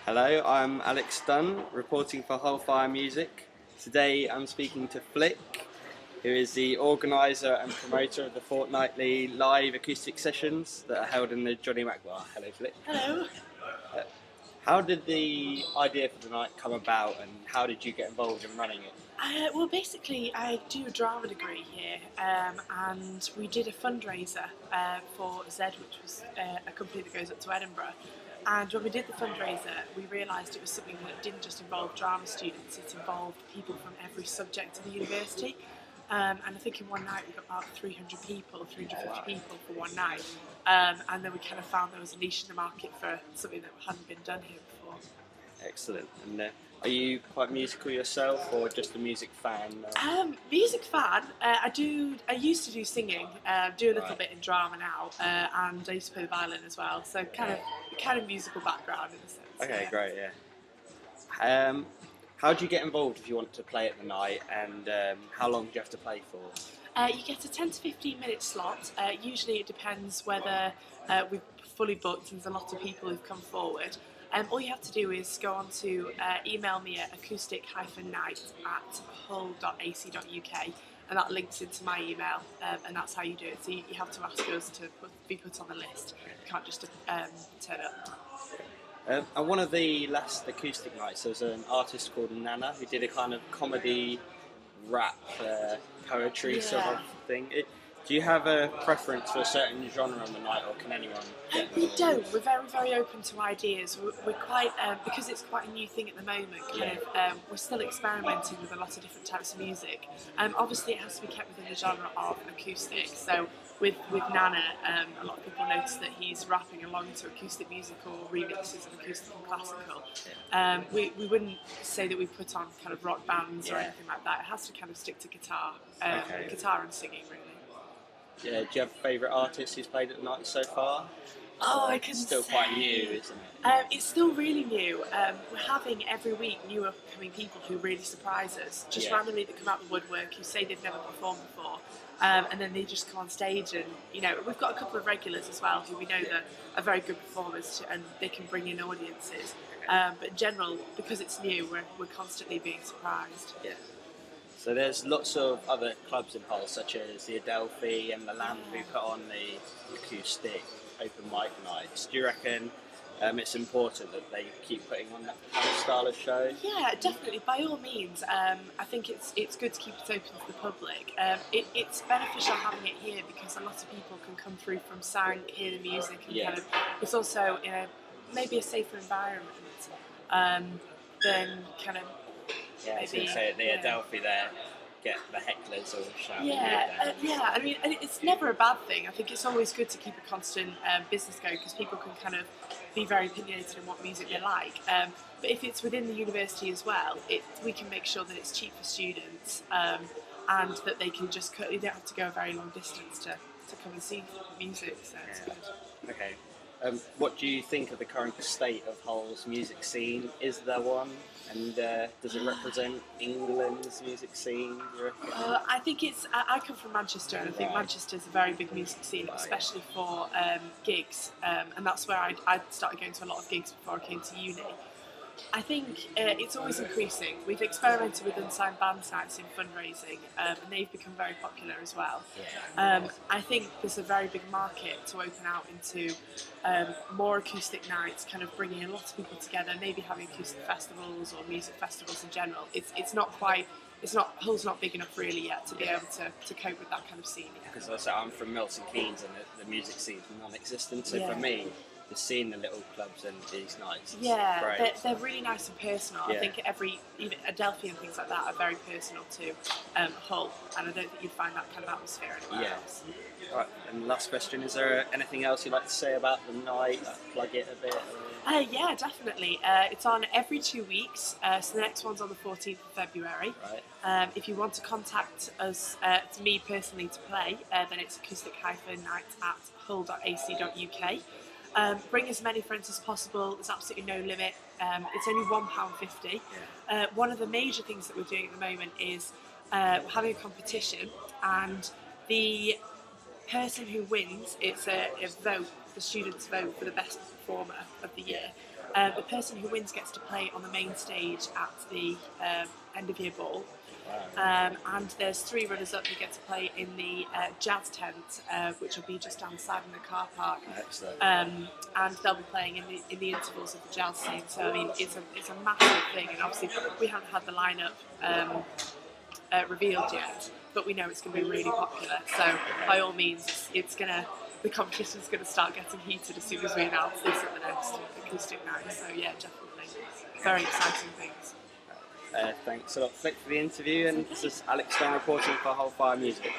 Hello, I'm Alex Dunn, reporting for Wholefire Music. Today I'm speaking to Flick, who is the organiser and promoter of the fortnightly live acoustic sessions that are held in the Jonny Mac bar. Hello, Flick. Hello. How did the idea for the night come about, and how did you get involved in running it? Well, basically, I do a drama degree here, and we did a fundraiser for Z, which was a company that goes up to Edinburgh. And when we did the fundraiser, we realised it was something that didn't just involve drama students, it involved people from every subject of the university. And I think in one night we got about 300 people, 350 people for one night. And then we kind of found there was a niche in the market for something that hadn't been done here before. Excellent. And are you quite musical yourself, or just a music fan? Music fan. I used to do singing. Do a little bit in drama now, and I used to play the violin as well. So kind of musical background in a sense. Okay, yeah. great. Yeah. How do you get involved if you want to play at the night, and how long do you have to play for? You get a 10 to 15 minute slot. Usually it depends whether we've fully booked and there's a lot of people who've come forward. All you have to do is go on to email me at acoustic-night@hull.ac.uk, and that links into my email, and that's how you do it. So you have to ask us to be put on the list. You can't just turn up. And one of the last acoustic nights, there was an artist called Nana who did a kind of comedy rap poetry sort of thing. Do you have a preference for a certain genre on the night, or can anyone get We don't. We're very, very open to ideas. We're quite, because it's quite a new thing at the moment, we're still experimenting with a lot of different types of music. Obviously it has to be kept within the genre of acoustic, so with Nana, a lot of people notice that he's rapping along to acoustic music or remixes of acoustic and classical. We wouldn't say that we put on kind of rock bands or anything like that. It has to kind of stick to guitar, guitar and singing really. Yeah, do you have a favourite artist who's played at the night so far? I can Still say, quite new, isn't it? It's still really new. We're having every week new upcoming people who really surprise us, just randomly that come out of the woodwork, who say they've never performed before, and then they just come on stage, and we've got a couple of regulars as well who we know that are very good performers and they can bring in audiences. But in general, because it's new, we're constantly being surprised. Yeah. So there's lots of other clubs in Hull, such as the Adelphi and the Lamb, who put on the acoustic open mic nights. Do you reckon it's important that they keep putting on that kind of style of show? Yeah, definitely. By all means, I think it's good to keep it open to the public. It's beneficial having it here because a lot of people can come through from Sank, hear the music, and it's also in maybe a safer environment than kind of. Yeah, I was going to say at the Adelphi there, get the hecklers all shouting. Yeah. I mean, it's never a bad thing. I think it's always good to keep a constant business going because people can kind of be very opinionated in what music they like. But if it's within the university as well, we can make sure that it's cheap for students and that they can just you don't have to go a very long distance to come and see music. So it's good. Okay. What do you think of the current state of Hull's music scene? Is there one? And does it represent England's music scene, do you reckon? I think I come from Manchester, and I think Manchester's a very big music scene, especially for gigs. And that's where I started going to a lot of gigs before I came to uni. I think it's always increasing. We've experimented with unsigned band nights in fundraising, and they've become very popular as well. I think there's a very big market to open out into more acoustic nights, kind of bringing a lot of people together, maybe having acoustic festivals or music festivals in general. Hull's not big enough really yet to be able to cope with that kind of scene yet. Because I'm from Milton Keynes and the music scene's non-existent, so for me, just seeing the little clubs and these nights is great. They're really nice and personal. I think even Adelphi and things like that are very personal to Hull, and I don't think you'd find that kind of atmosphere anywhere else. Right, and last question, is there anything else you'd like to say about the night? Plug it a bit? Yeah, definitely. It's on every 2 weeks, so the next one's on the 14th of February. Right. If you want to contact us, to me personally to play, then it's acoustic-night@hull.ac.uk. Bring as many friends as possible. There's absolutely no limit. It's only £1.50. One of the major things that we're doing at the moment is we're having a competition, and the person who wins, it's a vote, the students vote for the best performer of the year. The person who wins gets to play on the main stage at the end of year ball. And there's 3 runners-up who get to play in the jazz tent, which will be just outside in the car park. Excellent. And they'll be playing in the intervals of the jazz scene. So I mean, it's a massive thing, and obviously we haven't had the lineup revealed yet, but we know it's going to be really popular. So by all means, the competition's going to start getting heated as soon as we announce this at the next acoustic night. So yeah, definitely, very exciting things. Thanks a lot, Flick, for the interview, and this is Alex Stone reporting for Whole Fire Music.